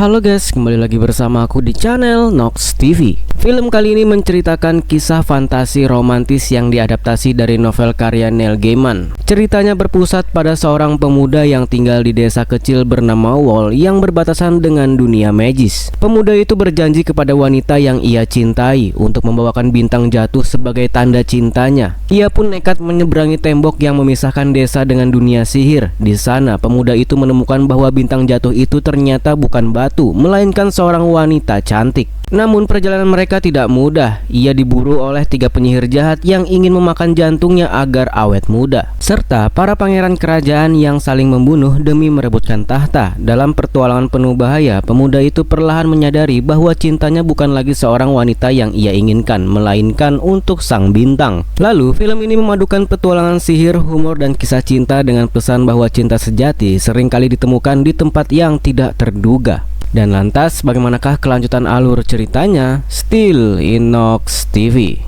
Halo guys, kembali lagi bersama aku di channel Nox TV. Film kali ini menceritakan kisah fantasi romantis yang diadaptasi dari novel karya Neil Gaiman. Ceritanya berpusat pada seorang pemuda yang tinggal di desa kecil bernama Wall yang berbatasan dengan dunia magis. Pemuda itu berjanji kepada wanita yang ia cintai untuk membawakan bintang jatuh sebagai tanda cintanya. Ia pun nekat menyeberangi tembok yang memisahkan desa dengan dunia sihir. Di sana, pemuda itu menemukan bahwa bintang jatuh itu ternyata bukan batu, melainkan seorang wanita cantik. Namun perjalanan mereka tidak mudah. Ia diburu oleh 3 penyihir jahat yang ingin memakan jantungnya agar awet muda, serta para pangeran kerajaan yang saling membunuh demi merebutkan tahta. Dalam pertualangan penuh bahaya, pemuda itu perlahan menyadari bahwa cintanya bukan lagi seorang wanita yang ia inginkan, melainkan untuk sang bintang. Lalu film ini memadukan petualangan sihir, humor, dan kisah cinta dengan pesan bahwa cinta sejati seringkali ditemukan di tempat yang tidak terduga. Dan lantas bagaimanakah kelanjutan alur ceritanya? Still in Nox TV.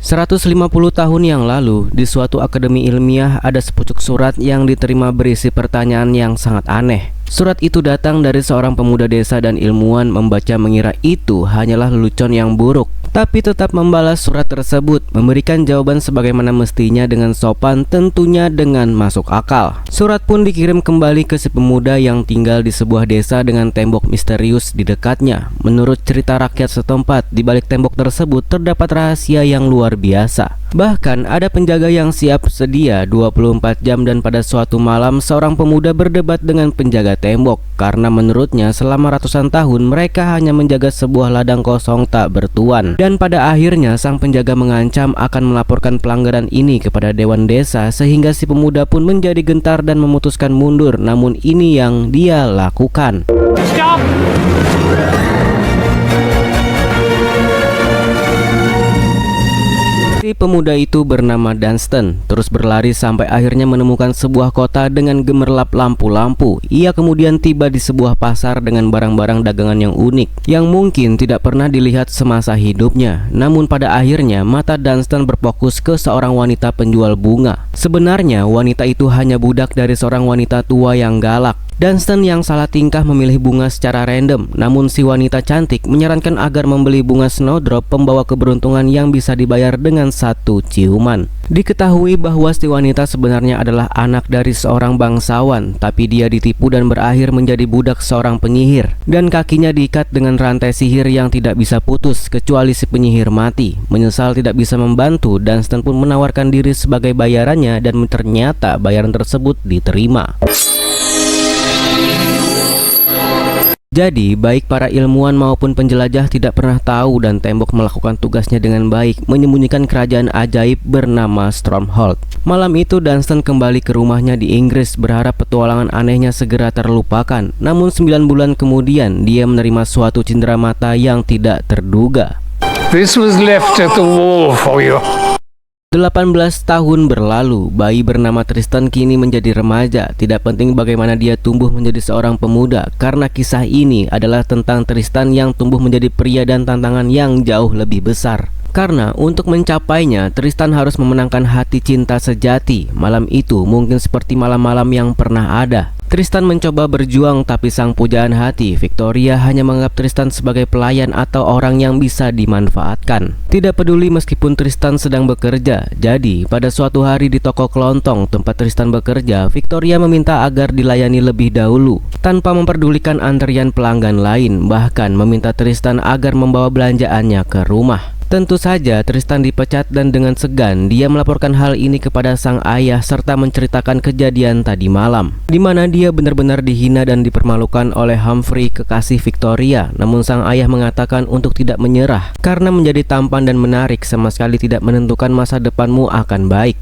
"150 tahun yang lalu, di suatu akademi ilmiah ada sepucuk surat yang diterima berisi pertanyaan yang sangat aneh. Surat itu datang dari seorang pemuda desa dan ilmuwan membaca mengira itu hanyalah lelucon yang buruk, tapi tetap membalas surat tersebut, memberikan jawaban sebagaimana mestinya dengan sopan, tentunya dengan masuk akal. Surat pun dikirim kembali ke si pemuda yang tinggal di sebuah desa dengan tembok misterius di dekatnya. Menurut cerita rakyat setempat, di balik tembok tersebut terdapat rahasia yang luar biasa. Bahkan ada penjaga yang siap sedia 24 jam dan pada suatu malam seorang pemuda berdebat dengan penjaga tembok karena menurutnya selama ratusan tahun mereka hanya menjaga sebuah ladang kosong tak bertuan. Dan pada akhirnya sang penjaga mengancam akan melaporkan pelanggaran ini kepada dewan desa sehingga si pemuda pun menjadi gentar dan memutuskan mundur. Namun ini yang dia lakukan. Stop! Si pemuda itu bernama Dunstan, terus berlari sampai akhirnya menemukan sebuah kota dengan gemerlap lampu-lampu. Ia kemudian tiba di sebuah pasar dengan barang-barang dagangan yang unik, yang mungkin tidak pernah dilihat semasa hidupnya. Namun pada akhirnya mata Dunstan berfokus ke seorang wanita penjual bunga. Sebenarnya wanita itu hanya budak dari seorang wanita tua yang galak. Dunstan yang salah tingkah memilih bunga secara random, namun si wanita cantik menyarankan agar membeli bunga snowdrop pembawa keberuntungan yang bisa dibayar dengan 1 ciuman. Diketahui bahwa si wanita sebenarnya adalah anak dari seorang bangsawan, tapi dia ditipu dan berakhir menjadi budak seorang penyihir, dan kakinya diikat dengan rantai sihir yang tidak bisa putus kecuali si penyihir mati. Menyesal tidak bisa membantu, Dunstan pun menawarkan diri sebagai bayarannya dan ternyata bayaran tersebut diterima. Jadi, baik para ilmuwan maupun penjelajah tidak pernah tahu dan tembok melakukan tugasnya dengan baik, menyembunyikan kerajaan ajaib bernama Stromhold. Malam itu Dunstan kembali ke rumahnya di Inggris berharap petualangan anehnya segera terlupakan. Namun 9 bulan kemudian dia menerima suatu cindera mata yang tidak terduga. This was left at the wall for you. 18 tahun berlalu, bayi bernama Tristan kini menjadi remaja. Tidak penting bagaimana dia tumbuh menjadi seorang pemuda, karena kisah ini adalah tentang Tristan yang tumbuh menjadi pria dan tantangan yang jauh lebih besar. Karena untuk mencapainya, Tristan harus memenangkan hati cinta sejati. Malam itu mungkin seperti malam-malam yang pernah ada. Tristan mencoba berjuang, tapi sang pujaan hati, Victoria, hanya menganggap Tristan sebagai pelayan atau orang yang bisa dimanfaatkan. Tidak peduli meskipun Tristan sedang bekerja. Jadi, pada suatu hari di toko kelontong tempat Tristan bekerja, Victoria meminta agar dilayani lebih dahulu, tanpa memperdulikan antrian pelanggan lain, bahkan meminta Tristan agar membawa belanjaannya ke rumah. Tentu saja Tristan dipecat dan dengan segan dia melaporkan hal ini kepada sang ayah serta menceritakan kejadian tadi malam, di mana dia benar-benar dihina dan dipermalukan oleh Humphrey, kekasih Victoria. Namun sang ayah mengatakan untuk tidak menyerah, karena menjadi tampan dan menarik sama sekali tidak menentukan masa depanmu akan baik.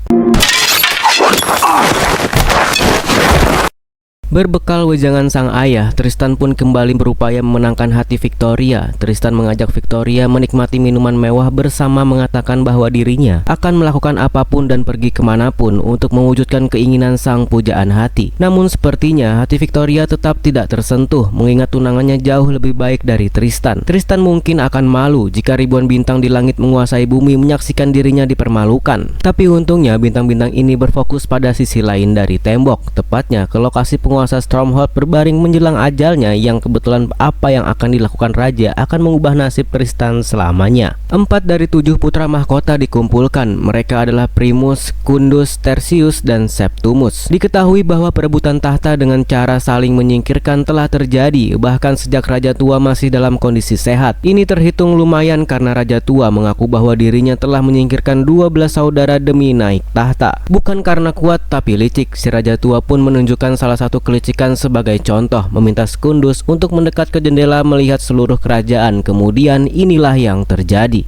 Berbekal wejangan sang ayah, Tristan pun kembali berupaya memenangkan hati Victoria. Tristan mengajak Victoria menikmati minuman mewah bersama, mengatakan bahwa dirinya akan melakukan apapun dan pergi kemanapun untuk mewujudkan keinginan sang pujaan hati. Namun sepertinya hati Victoria tetap tidak tersentuh, mengingat tunangannya jauh lebih baik dari Tristan. Tristan mungkin akan malu jika ribuan bintang di langit menguasai bumi menyaksikan dirinya dipermalukan. Tapi untungnya bintang-bintang ini berfokus pada sisi lain dari tembok, tepatnya ke lokasi penguasa Stromhold berbaring menjelang ajalnya, yang kebetulan apa yang akan dilakukan raja akan mengubah nasib Tristan selamanya. 4 dari 7 putra mahkota dikumpulkan. Mereka adalah Primus, Kundus, Tertius, dan Septimus. Diketahui bahwa perebutan tahta dengan cara saling menyingkirkan telah terjadi bahkan sejak raja tua masih dalam kondisi sehat. Ini terhitung lumayan karena raja tua mengaku bahwa dirinya telah menyingkirkan 12 saudara demi naik tahta. Bukan karena kuat tapi licik, si raja tua pun menunjukkan salah satu kelicikan sebagai contoh, meminta Kundus untuk mendekat ke jendela melihat seluruh kerajaan. Kemudian inilah yang terjadi.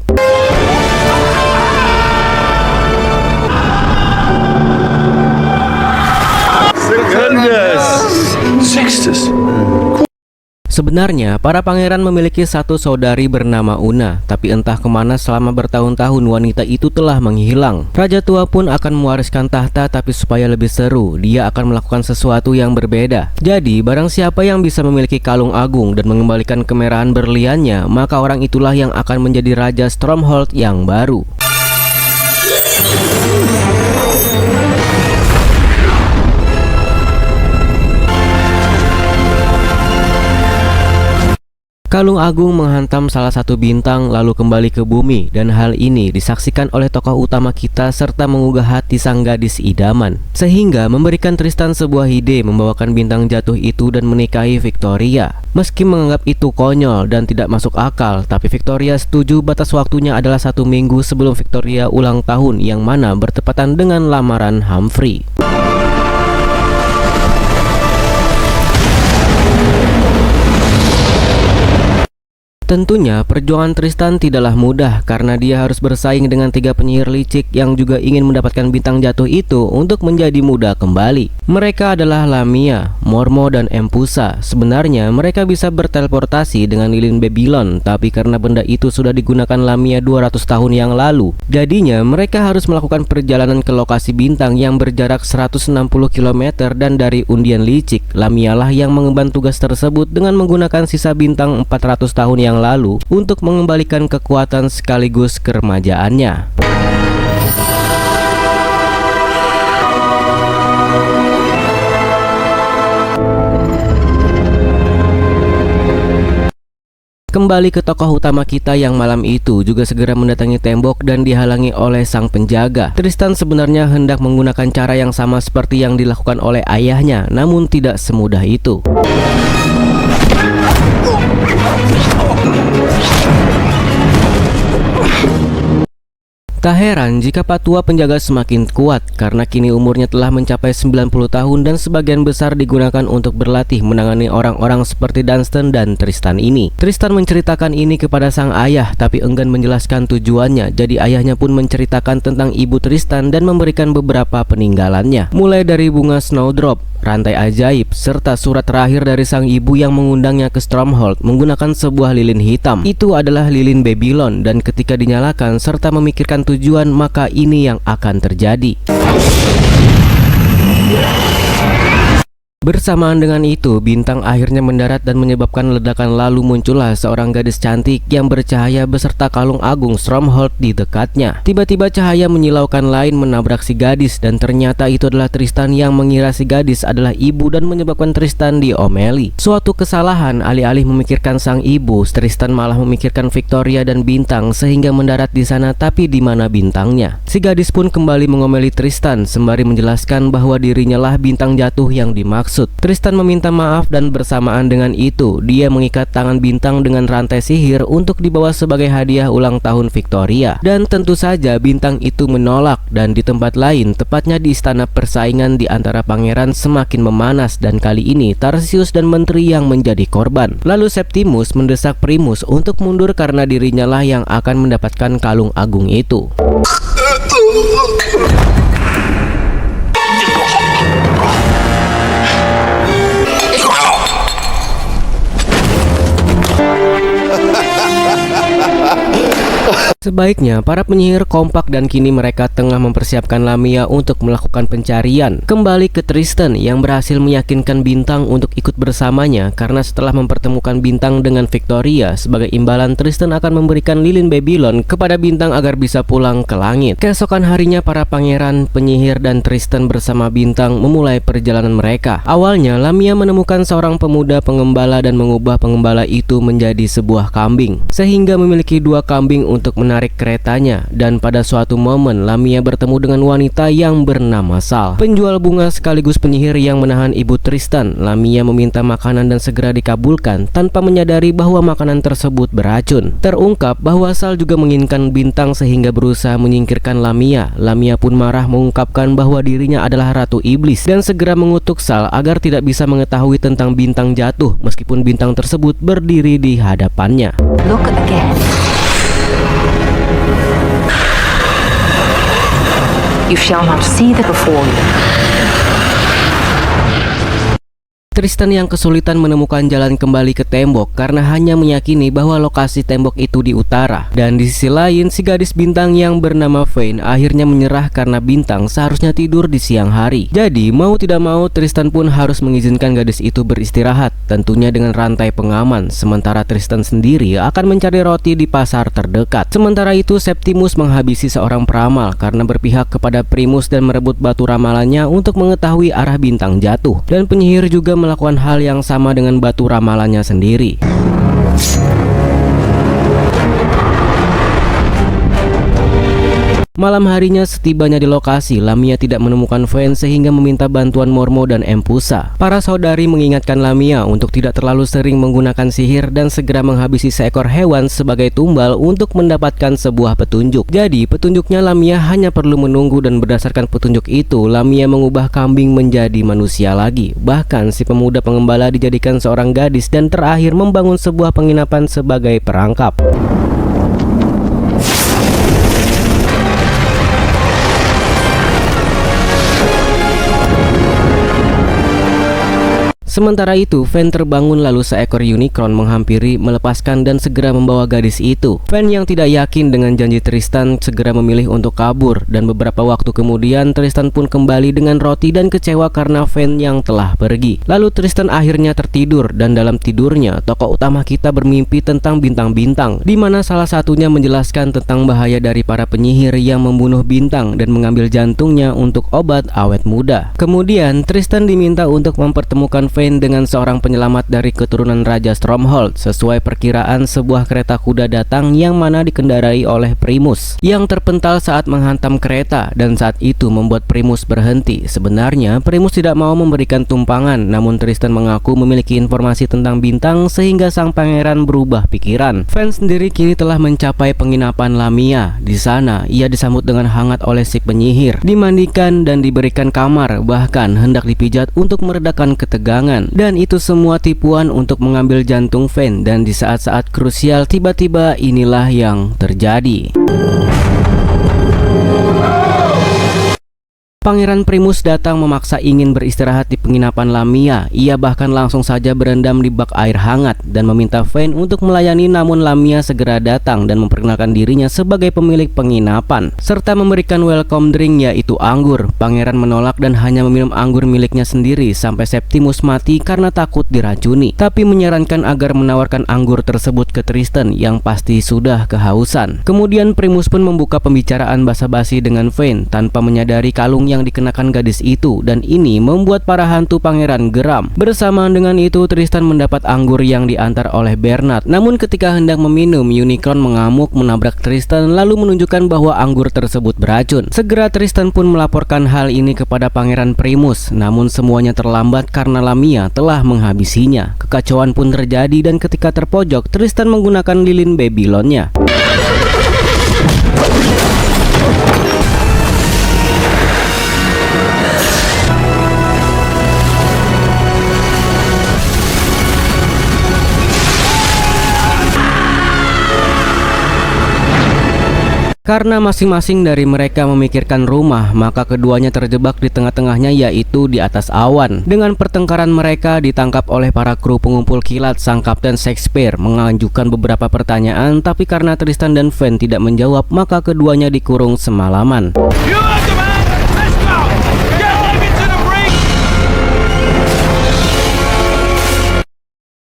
Sextus. Sebenarnya, para pangeran memiliki satu saudari bernama Una, tapi entah kemana selama bertahun-tahun wanita itu telah menghilang. Raja tua pun akan mewariskan tahta, tapi supaya lebih seru, dia akan melakukan sesuatu yang berbeda. Jadi, barang siapa yang bisa memiliki kalung agung dan mengembalikan kemerahan berliannya, maka orang itulah yang akan menjadi Raja Stromhold yang baru. Kalung agung menghantam salah satu bintang lalu kembali ke bumi, dan hal ini disaksikan oleh tokoh utama kita serta menggugah hati sang gadis idaman, sehingga memberikan Tristan sebuah ide membawakan bintang jatuh itu dan menikahi Victoria. Meski menganggap itu konyol dan tidak masuk akal, tapi Victoria setuju. Batas waktunya adalah 1 minggu sebelum Victoria ulang tahun, yang mana bertepatan dengan lamaran Humphrey. Tentunya perjuangan Tristan tidaklah mudah karena dia harus bersaing dengan 3 penyihir licik yang juga ingin mendapatkan bintang jatuh itu untuk menjadi muda kembali. Mereka adalah Lamia, Mormo, dan Empusa. Sebenarnya mereka bisa berteleportasi dengan lilin Babylon, tapi karena benda itu sudah digunakan Lamia 200 tahun yang lalu, jadinya mereka harus melakukan perjalanan ke lokasi bintang yang berjarak 160 km, dan dari undian licik, Lamia lah yang mengemban tugas tersebut dengan menggunakan sisa bintang 400 tahun yang lalu untuk mengembalikan kekuatan sekaligus keremajaannya. Kembali ke tokoh utama kita yang malam itu juga segera mendatangi tembok dan dihalangi oleh sang penjaga. Tristan sebenarnya hendak menggunakan cara yang sama seperti yang dilakukan oleh ayahnya, namun tidak semudah itu. Tak heran jika patua penjaga semakin kuat karena kini umurnya telah mencapai 90 tahun dan sebagian besar digunakan untuk berlatih menangani orang-orang seperti Dunstan dan Tristan ini. Tristan menceritakan ini kepada sang ayah tapi enggan menjelaskan tujuannya, jadi ayahnya pun menceritakan tentang ibu Tristan dan memberikan beberapa peninggalannya, mulai dari bunga Snowdrop, rantai ajaib, serta surat terakhir dari sang ibu yang mengundangnya ke Stromhold menggunakan sebuah lilin hitam. Itu adalah lilin Babylon, dan ketika dinyalakan serta memikirkan tujuan, maka ini yang akan terjadi. Bersamaan dengan itu, bintang akhirnya mendarat dan menyebabkan ledakan, lalu muncullah seorang gadis cantik yang bercahaya beserta kalung agung Stromhold di dekatnya. Tiba-tiba cahaya menyilaukan lain menabrak si gadis, dan ternyata itu adalah Tristan yang mengira si gadis adalah ibu dan menyebabkan Tristan diomeli. Suatu kesalahan, alih-alih memikirkan sang ibu, Tristan malah memikirkan Victoria dan bintang sehingga mendarat di sana, tapi di mana bintangnya? Si gadis pun kembali mengomeli Tristan sembari menjelaskan bahwa dirinya lah bintang jatuh yang dimaksud. Tristan meminta maaf dan bersamaan dengan itu dia mengikat tangan bintang dengan rantai sihir untuk dibawa sebagai hadiah ulang tahun Victoria. Dan tentu saja bintang itu menolak, dan di tempat lain, tepatnya di istana, persaingan di antara pangeran semakin memanas, dan kali ini Tertius dan menteri yang menjadi korban. Lalu Septimus mendesak Primus untuk mundur karena dirinya lah yang akan mendapatkan kalung agung itu. Sebaiknya para penyihir kompak dan kini mereka tengah mempersiapkan Lamia untuk melakukan pencarian kembali ke Tristan yang berhasil meyakinkan Bintang untuk ikut bersamanya karena setelah mempertemukan Bintang dengan Victoria, sebagai imbalan Tristan akan memberikan lilin Babylon kepada Bintang agar bisa pulang ke langit. Keesokan harinya para pangeran, penyihir dan Tristan bersama Bintang memulai perjalanan mereka. Awalnya Lamia menemukan seorang pemuda pengembala dan mengubah pengembala itu menjadi sebuah kambing sehingga memiliki 2 kambing untuk menarik keretanya, dan pada suatu momen Lamia bertemu dengan wanita yang bernama Sal, penjual bunga sekaligus penyihir yang menahan ibu Tristan. Lamia meminta makanan dan segera dikabulkan tanpa menyadari bahwa makanan tersebut beracun. Terungkap bahwa Sal juga menginginkan Bintang sehingga berusaha menyingkirkan Lamia. Lamia pun marah mengungkapkan bahwa dirinya adalah Ratu Iblis dan segera mengutuk Sal agar tidak bisa mengetahui tentang Bintang jatuh meskipun Bintang tersebut berdiri di hadapannya. Look again. You shall not see the before you. Tristan yang kesulitan menemukan jalan kembali ke tembok karena hanya meyakini bahwa lokasi tembok itu di utara. Dan di sisi lain, si gadis Bintang yang bernama Vayne akhirnya menyerah karena Bintang seharusnya tidur di siang hari. Jadi mau tidak mau Tristan pun harus mengizinkan gadis itu beristirahat, tentunya dengan rantai pengaman. Sementara Tristan sendiri akan mencari roti di pasar terdekat. Sementara itu Septimus menghabisi seorang peramal karena berpihak kepada Primus dan merebut batu ramalannya untuk mengetahui arah Bintang jatuh. Dan penyihir juga melakukan hal yang sama dengan batu ramalannya sendiri. Malam harinya setibanya di lokasi, Lamia tidak menemukan Vayne sehingga meminta bantuan Mormo dan Empusa. Para saudari mengingatkan Lamia untuk tidak terlalu sering menggunakan sihir dan segera menghabisi seekor hewan sebagai tumbal untuk mendapatkan sebuah petunjuk. Jadi petunjuknya Lamia hanya perlu menunggu, dan berdasarkan petunjuk itu Lamia mengubah kambing menjadi manusia lagi. Bahkan si pemuda pengembala dijadikan seorang gadis dan terakhir membangun sebuah penginapan sebagai perangkap. Sementara itu, Vayne terbangun lalu seekor unicorn menghampiri, melepaskan dan segera membawa gadis itu. Vayne yang tidak yakin dengan janji Tristan segera memilih untuk kabur, dan beberapa waktu kemudian Tristan pun kembali dengan roti dan kecewa karena Vayne yang telah pergi. Lalu Tristan akhirnya tertidur, dan dalam tidurnya tokoh utama kita bermimpi tentang bintang-bintang, di mana salah satunya menjelaskan tentang bahaya dari para penyihir yang membunuh Bintang dan mengambil jantungnya untuk obat awet muda. Kemudian Tristan diminta untuk mempertemukan Vayne dengan seorang penyelamat dari keturunan Raja Stromhold. Sesuai perkiraan, sebuah kereta kuda datang yang mana dikendarai oleh Primus yang terpental saat menghantam kereta, dan saat itu membuat Primus berhenti. Sebenarnya Primus tidak mau memberikan tumpangan, namun Tristan mengaku memiliki informasi tentang Bintang sehingga sang pangeran berubah pikiran. Vayne sendiri kini telah mencapai penginapan Lamia. Di sana ia disambut dengan hangat oleh si penyihir, dimandikan dan diberikan kamar, bahkan hendak dipijat untuk meredakan ketegangan. Dan itu semua tipuan untuk mengambil jantung Vayne, dan di saat-saat krusial tiba-tiba inilah yang terjadi. Pangeran Primus datang memaksa ingin beristirahat di penginapan Lamia. Ia bahkan langsung saja berendam di bak air hangat dan meminta Vayne untuk melayani, namun Lamia segera datang dan memperkenalkan dirinya sebagai pemilik penginapan serta memberikan welcome drink yaitu anggur. Pangeran menolak dan hanya meminum anggur miliknya sendiri sampai Septimus mati karena takut diracuni, tapi menyarankan agar menawarkan anggur tersebut ke Tristan yang pasti sudah kehausan. Kemudian Primus pun membuka pembicaraan basa-basi dengan Vayne tanpa menyadari kalung yang dikenakan gadis itu, dan ini membuat para hantu pangeran geram. Bersamaan dengan itu Tristan mendapat anggur yang diantar oleh Bernard, namun ketika hendak meminum, unicorn mengamuk menabrak Tristan lalu menunjukkan bahwa anggur tersebut beracun. Segera Tristan pun melaporkan hal ini kepada Pangeran Primus, namun semuanya terlambat karena Lamia telah menghabisinya. Kekacauan pun terjadi, dan ketika terpojok Tristan menggunakan lilin Babylonnya. Karena masing-masing dari mereka memikirkan rumah, maka keduanya terjebak di tengah-tengahnya, yaitu di atas awan. Dengan pertengkaran mereka ditangkap oleh para kru pengumpul kilat, sang Kapten Shakespeare mengajukan beberapa pertanyaan, tapi karena Tristan dan Van tidak menjawab, maka keduanya dikurung semalaman.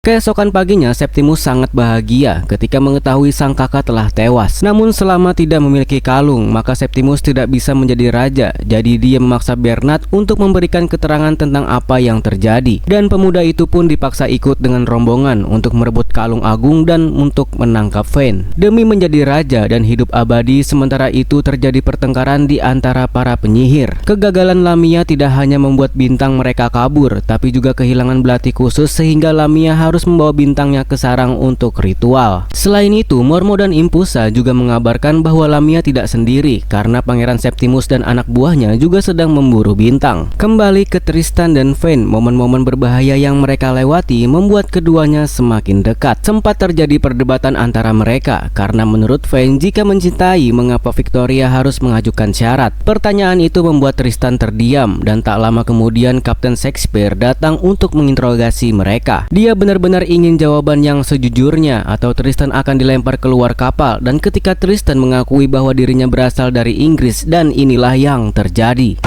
Keesokan paginya, Septimus sangat bahagia ketika mengetahui sang kakak telah tewas. Namun selama tidak memiliki kalung, maka Septimus tidak bisa menjadi raja. Jadi dia memaksa Bernard untuk memberikan keterangan tentang apa yang terjadi. Dan pemuda itu pun dipaksa ikut dengan rombongan untuk merebut kalung agung dan untuk menangkap Van demi menjadi raja dan hidup abadi. Sementara itu terjadi pertengkaran di antara para penyihir. Kegagalan Lamia tidak hanya membuat bintang mereka kabur, tapi juga kehilangan belati khusus sehingga Lamia harus membawa bintangnya ke sarang untuk ritual. Selain itu, Mormo dan Impusa juga mengabarkan bahwa Lamia tidak sendiri karena Pangeran Septimus dan anak buahnya juga sedang memburu bintang. Kembali ke Tristan dan Van, momen-momen berbahaya yang mereka lewati membuat keduanya semakin dekat. Sempat terjadi perdebatan antara mereka karena menurut Van, jika mencintai, mengapa Victoria harus mengajukan syarat? Pertanyaan itu membuat Tristan terdiam dan tak lama kemudian Kapten Shakespeare datang untuk menginterogasi mereka. Dia benar-benar ingin jawaban yang sejujurnya atau Tristan akan dilempar keluar kapal, dan ketika Tristan mengakui bahwa dirinya berasal dari Inggris, dan inilah yang terjadi.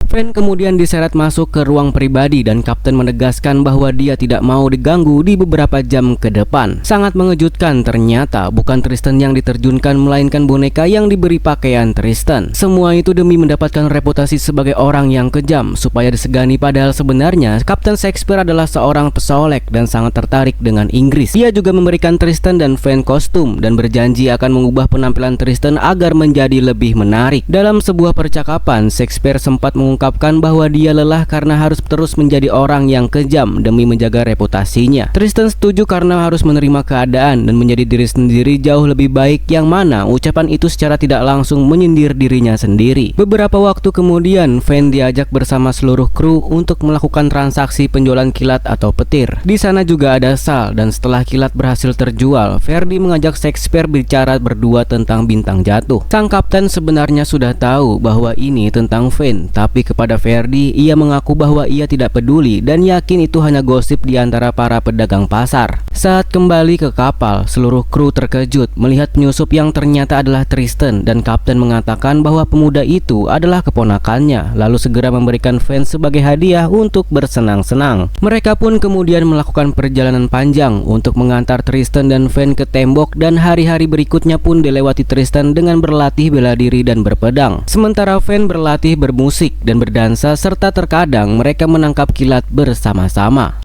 Van kemudian diseret masuk ke ruang pribadi dan Kapten menegaskan bahwa dia tidak mau diganggu di beberapa jam ke depan. Sangat mengejutkan, ternyata bukan Tristan yang diterjunkan melainkan boneka yang diberi pakaian Tristan. Semua itu demi mendapatkan reputasi sebagai orang yang kejam supaya disegani, padahal sebenarnya Kapten Shakespeare adalah seorang pesolek dan sangat tertarik dengan Inggris. Dia juga memberikan Tristan dan Van kostum dan berjanji akan mengubah penampilan Tristan agar menjadi lebih menarik. Dalam sebuah percakapan, Shakespeare sempat mengungkapkan bahwa dia lelah karena harus terus menjadi orang yang kejam demi menjaga reputasinya. Tristan setuju karena harus menerima keadaan dan menjadi diri sendiri jauh lebih baik, yang mana ucapan itu secara tidak langsung menyindir dirinya sendiri. Beberapa waktu kemudian, Van diajak bersama seluruh kru untuk melakukan transaksi penjualan kilat atau petir. Di sana juga ada Sal, dan setelah kilat berhasil terjual, Verdi mengajak Shakespeare bicara berdua tentang bintang jatuh. Sang kapten sebenarnya sudah tahu bahwa ini tentang Van, tapi kepada Verdi, ia mengaku bahwa ia tidak peduli dan yakin itu hanya gosip di antara para pedagang pasar. Saat kembali ke kapal, seluruh kru terkejut melihat penyusup yang ternyata adalah Tristan, dan kapten mengatakan bahwa pemuda itu adalah keponakannya, lalu segera memberikan Van sebagai hadiah untuk bersenang-senang. Mereka pun kemudian melakukan perjalanan panjang untuk mengantar Tristan dan Van ke tembok, dan hari-hari berikutnya pun dilewati Tristan dengan berlatih bela diri dan berpedang, sementara Van berlatih bermusik dan berdansa, serta terkadang mereka menangkap kilat bersama-sama.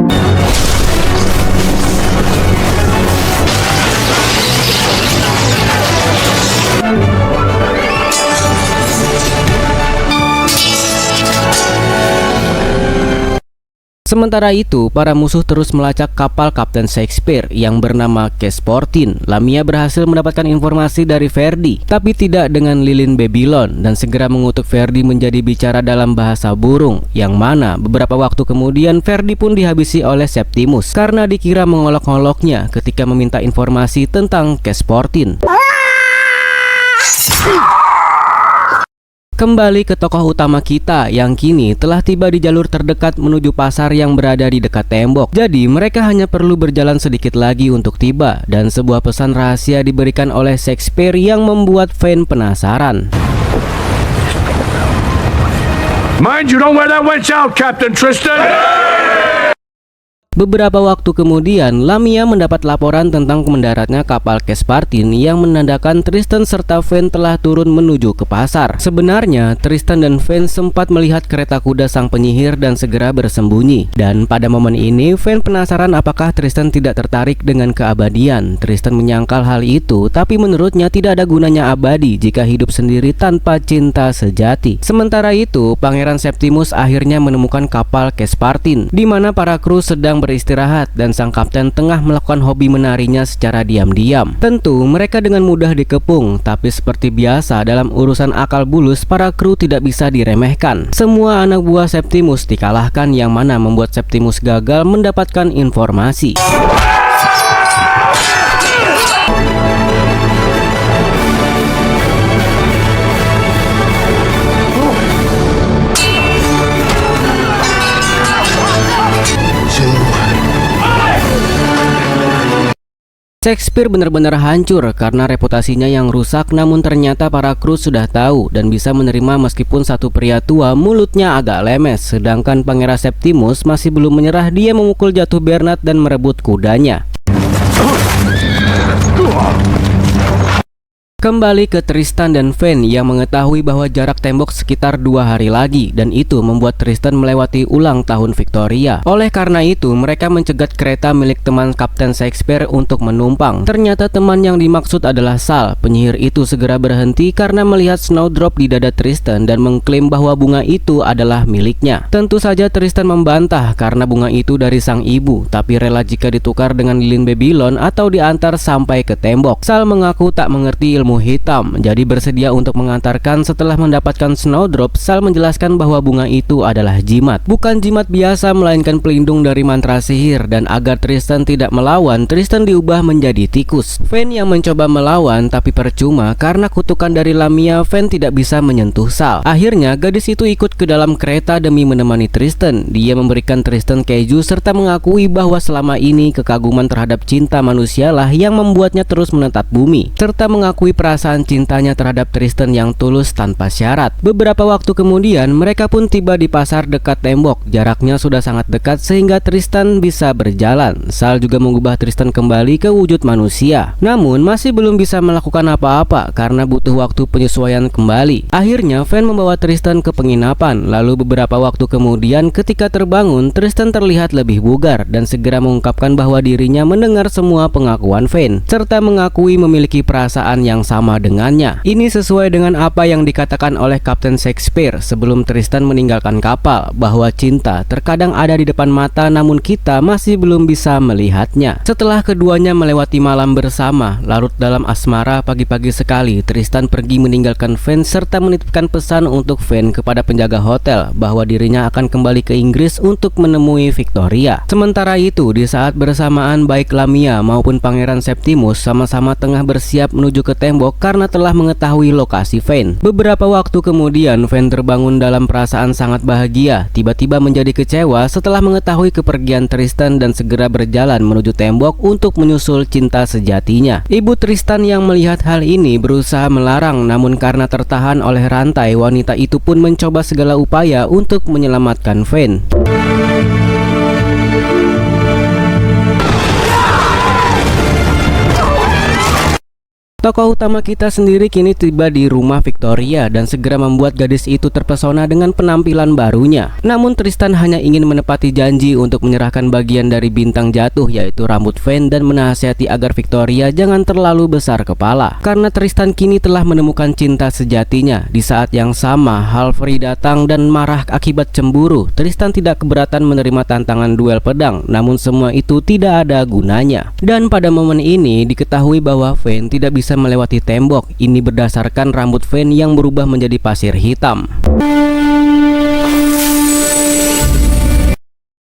Sementara itu, para musuh terus melacak kapal Kapten Shakespeare yang bernama Kesportin. Lamia berhasil mendapatkan informasi dari Verdi, tapi tidak dengan lilin Babylon, dan segera mengutuk Verdi menjadi bicara dalam bahasa burung, yang mana beberapa waktu kemudian Verdi pun dihabisi oleh Septimus karena dikira mengolok-oloknya ketika meminta informasi tentang Kesportin. Kembali ke tokoh utama kita yang kini telah tiba di jalur terdekat menuju pasar yang berada di dekat tembok. Jadi mereka hanya perlu berjalan sedikit lagi untuk tiba, dan sebuah pesan rahasia diberikan oleh Shakespeare yang membuat Van penasaran. Mind you don't wear that wench out, Captain Tristan! Beberapa waktu kemudian, Lamia mendapat laporan tentang mendaratnya kapal Kesportin yang menandakan Tristan serta Van telah turun menuju ke pasar. Sebenarnya, Tristan dan Van sempat melihat kereta kuda sang penyihir dan segera bersembunyi. Dan pada momen ini, Van penasaran apakah Tristan tidak tertarik dengan keabadian. Tristan menyangkal hal itu, tapi menurutnya tidak ada gunanya abadi jika hidup sendiri tanpa cinta sejati. Sementara itu, Pangeran Septimus akhirnya menemukan kapal Kesportin, di mana para kru sedang beristirahat dan sang kapten tengah melakukan hobi menarinya secara diam-diam. Tentu mereka dengan mudah dikepung, tapi seperti biasa dalam urusan akal bulus, para kru tidak bisa diremehkan. Semua anak buah Septimus dikalahkan, yang mana membuat Septimus gagal mendapatkan informasi. Shakespeare benar-benar hancur karena reputasinya yang rusak, namun ternyata para kru sudah tahu dan bisa menerima meskipun satu pria tua mulutnya agak lemes. Sedangkan Pangeran Septimus masih belum menyerah, dia memukul jatuh Bernard dan merebut kudanya. Kembali ke Tristan dan Vayne yang mengetahui bahwa jarak tembok sekitar 2 hari lagi, dan itu membuat Tristan melewati ulang tahun Victoria. Oleh karena itu, mereka mencegat kereta milik teman Kapten Shakespeare untuk menumpang. Ternyata teman yang dimaksud adalah Sal. Penyihir itu segera berhenti karena melihat snowdrop di dada Tristan dan mengklaim bahwa bunga itu adalah miliknya. Tentu saja Tristan membantah karena bunga itu dari sang ibu, tapi rela jika ditukar dengan lilin Babylon atau diantar sampai ke tembok. Sal mengaku tak mengerti ilmu hitam, jadi bersedia untuk mengantarkan. Setelah mendapatkan snowdrop, Sal menjelaskan bahwa bunga itu adalah jimat. Bukan jimat biasa, melainkan pelindung dari mantra sihir, dan agar Tristan tidak melawan, Tristan diubah menjadi tikus. Vayne yang mencoba melawan tapi percuma karena kutukan dari Lamia. Vayne tidak bisa menyentuh Sal. Akhirnya gadis itu ikut ke dalam kereta demi menemani Tristan. Dia memberikan Tristan keju serta mengakui bahwa selama ini kekaguman terhadap cinta manusialah yang membuatnya terus menetap bumi, serta mengakui perasaan cintanya terhadap Tristan yang tulus tanpa syarat. Beberapa waktu kemudian mereka pun tiba di pasar dekat tembok. Jaraknya sudah sangat dekat sehingga Tristan bisa berjalan. Sal juga mengubah Tristan kembali ke wujud manusia, namun masih belum bisa melakukan apa-apa karena butuh waktu penyesuaian kembali. Akhirnya Vayne membawa Tristan ke penginapan. Lalu beberapa waktu kemudian ketika terbangun, Tristan terlihat lebih bugar dan segera mengungkapkan bahwa dirinya mendengar semua pengakuan Vayne serta mengakui memiliki perasaan yang sama dengannya. Ini sesuai dengan apa yang dikatakan oleh Kapten Shakespeare sebelum Tristan meninggalkan kapal, bahwa cinta terkadang ada di depan mata namun kita masih belum bisa melihatnya. Setelah keduanya melewati malam bersama, larut dalam asmara, pagi-pagi sekali Tristan pergi meninggalkan Vayne serta menitipkan pesan untuk Vayne kepada penjaga hotel bahwa dirinya akan kembali ke Inggris untuk menemui Victoria. Sementara itu, di saat bersamaan baik Lamia maupun Pangeran Septimus sama-sama tengah bersiap menuju ke tembok karena telah mengetahui lokasi Vayne. Beberapa waktu kemudian Vayne terbangun dalam perasaan sangat bahagia, tiba-tiba menjadi kecewa setelah mengetahui kepergian Tristan dan segera berjalan menuju tembok untuk menyusul cinta sejatinya. Ibu Tristan yang melihat hal ini berusaha melarang, namun karena tertahan oleh rantai, wanita itu pun mencoba segala upaya untuk menyelamatkan Vayne. Tokoh utama kita sendiri kini tiba di rumah Victoria dan segera membuat gadis itu terpesona dengan penampilan barunya. Namun Tristan hanya ingin menepati janji untuk menyerahkan bagian dari bintang jatuh, yaitu rambut Vayne, dan menasihati agar Victoria jangan terlalu besar kepala karena Tristan kini telah menemukan cinta sejatinya. Di saat yang sama, Halfrey datang dan marah akibat cemburu. Tristan tidak keberatan menerima tantangan duel pedang, namun semua itu tidak ada gunanya. Dan pada momen ini diketahui bahwa Vayne tidak bisa melewati tembok. Ini berdasarkan rambut Vayne yang berubah menjadi pasir hitam.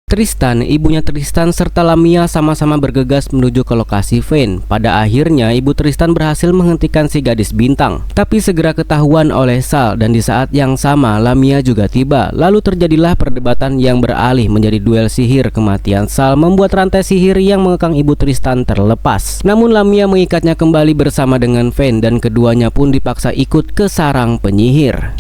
Tristan, ibunya Tristan, serta Lamia sama-sama bergegas menuju ke lokasi Vayne. Pada akhirnya ibu Tristan berhasil menghentikan si gadis bintang, tapi segera ketahuan oleh Sal, dan di saat yang sama Lamia juga tiba. Lalu terjadilah perdebatan yang beralih menjadi duel sihir. Kematian Sal membuat rantai sihir yang mengekang ibu Tristan terlepas, namun Lamia mengikatnya kembali bersama dengan Vayne dan keduanya pun dipaksa ikut ke sarang penyihir.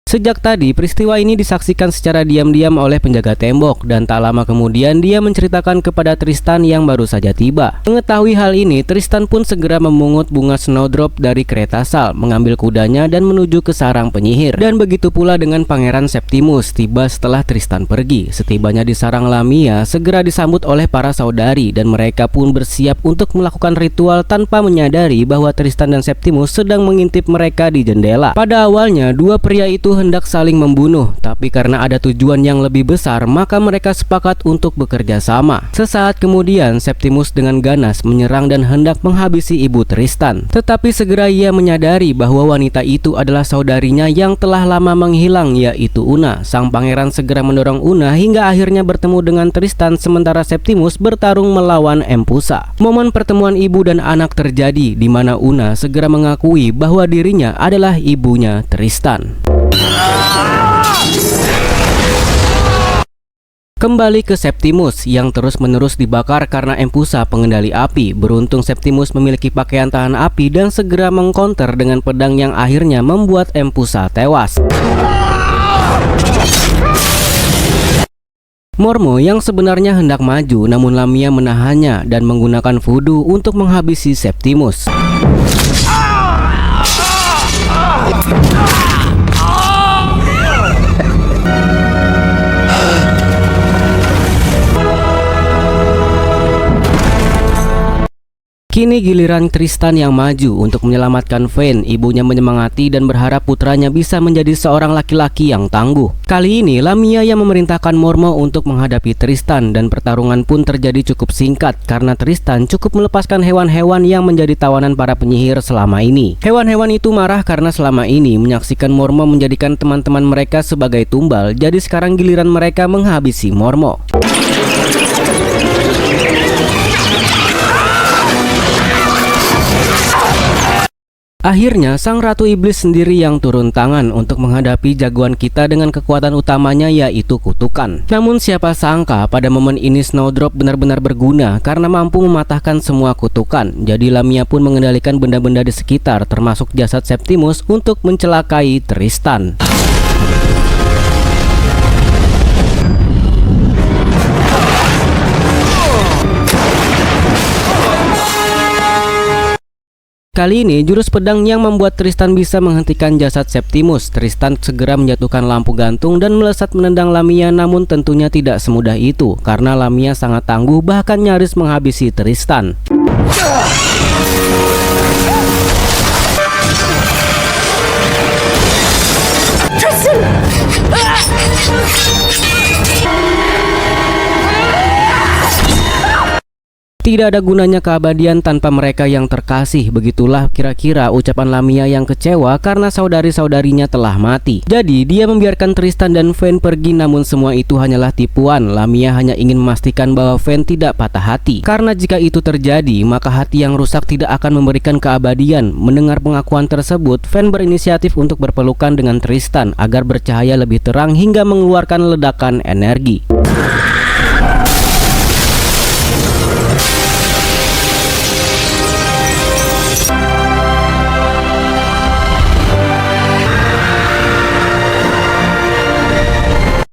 Sejak tadi, peristiwa ini disaksikan secara diam-diam oleh penjaga tembok, dan tak lama kemudian dia menceritakan kepada Tristan yang baru saja tiba. Mengetahui hal ini, Tristan pun segera memungut bunga snowdrop dari kereta Sal, mengambil kudanya dan menuju ke sarang penyihir. Dan begitu pula dengan Pangeran Septimus, tiba setelah Tristan pergi. Setibanya di sarang Lamia, segera disambut oleh para saudari, dan mereka pun bersiap untuk melakukan ritual tanpa menyadari bahwa Tristan dan Septimus sedang mengintip mereka di jendela. Pada awalnya, dua pria itu hendak saling membunuh, tapi karena ada tujuan yang lebih besar, maka mereka sepakat untuk bekerja sama. Sesaat kemudian, Septimus dengan ganas menyerang dan hendak menghabisi ibu Tristan. Tetapi segera ia menyadari bahwa wanita itu adalah saudarinya yang telah lama menghilang, yaitu Una. Sang pangeran segera mendorong Una hingga akhirnya bertemu dengan Tristan, sementara Septimus bertarung melawan Empusa. Momen pertemuan ibu dan anak terjadi di mana Una segera mengakui bahwa dirinya adalah ibunya Tristan. Kembali ke Septimus yang terus-menerus dibakar karena Empusa pengendali api. Beruntung Septimus memiliki pakaian tahan api dan segera mengkonter dengan pedang yang akhirnya membuat Empusa tewas. Mormo yang sebenarnya hendak maju, namun Lamia menahannya dan menggunakan voodoo untuk menghabisi Septimus. Kini giliran Tristan yang maju untuk menyelamatkan Vayne. Ibunya menyemangati dan berharap putranya bisa menjadi seorang laki-laki yang tangguh. Kali ini Lamia yang memerintahkan Mormo untuk menghadapi Tristan, dan pertarungan pun terjadi cukup singkat karena Tristan cukup melepaskan hewan-hewan yang menjadi tawanan para penyihir selama ini. Hewan-hewan itu marah karena selama ini menyaksikan Mormo menjadikan teman-teman mereka sebagai tumbal, jadi sekarang giliran mereka menghabisi Mormo. Akhirnya sang Ratu Iblis sendiri yang turun tangan untuk menghadapi jagoan kita dengan kekuatan utamanya, yaitu kutukan. Namun siapa sangka pada momen ini Snowdrop benar-benar berguna karena mampu mematahkan semua kutukan. Jadi Lamia pun mengendalikan benda-benda di sekitar termasuk jasad Septimus untuk mencelakai Tristan. Kali ini jurus pedang yang membuat Tristan bisa menghentikan jasad Septimus. Tristan segera menjatuhkan lampu gantung dan melesat menendang Lamia, namun tentunya tidak semudah itu karena Lamia sangat tangguh, bahkan nyaris menghabisi Tristan. Tidak ada gunanya keabadian tanpa mereka yang terkasih. Begitulah kira-kira ucapan Lamia yang kecewa karena saudari-saudarinya telah mati. Jadi dia membiarkan Tristan dan Vayne pergi, namun semua itu hanyalah tipuan. Lamia hanya ingin memastikan bahwa Vayne tidak patah hati, karena jika itu terjadi maka hati yang rusak tidak akan memberikan keabadian. Mendengar pengakuan tersebut, Vayne berinisiatif untuk berpelukan dengan Tristan agar bercahaya lebih terang hingga mengeluarkan ledakan energi.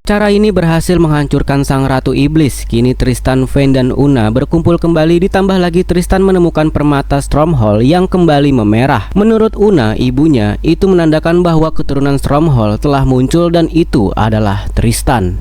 Cara ini berhasil menghancurkan sang Ratu Iblis. Kini Tristan, Vayne, dan Una berkumpul kembali, ditambah lagi Tristan menemukan permata Stromhold yang kembali memerah. Menurut Una, ibunya, itu menandakan bahwa keturunan Stromhold telah muncul dan itu adalah Tristan.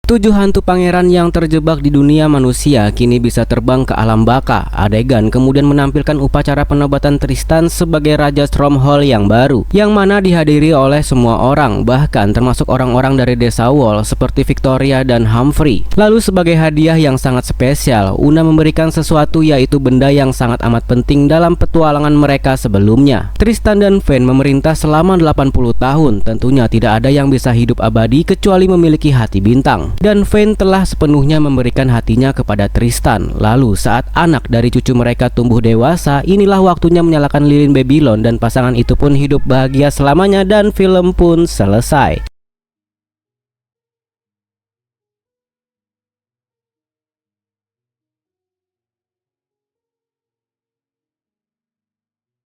7 hantu pangeran yang terjebak di dunia manusia kini bisa terbang ke alam baka. Adegan kemudian menampilkan upacara penobatan Tristan sebagai Raja Stromhold yang baru, yang mana dihadiri oleh semua orang, bahkan termasuk orang-orang dari desa Wall seperti Victoria dan Humphrey. Lalu sebagai hadiah yang sangat spesial, Una memberikan sesuatu, yaitu benda yang sangat amat penting dalam petualangan mereka sebelumnya. Tristan dan Vayne memerintah selama 80 tahun. Tentunya tidak ada yang bisa hidup abadi kecuali memiliki hati bintang. Dan Vayne telah sepenuhnya memberikan hatinya kepada Tristan. Lalu saat anak dari cucu mereka tumbuh dewasa, inilah waktunya menyalakan lilin Babylon dan pasangan itu pun hidup bahagia selamanya dan film pun selesai.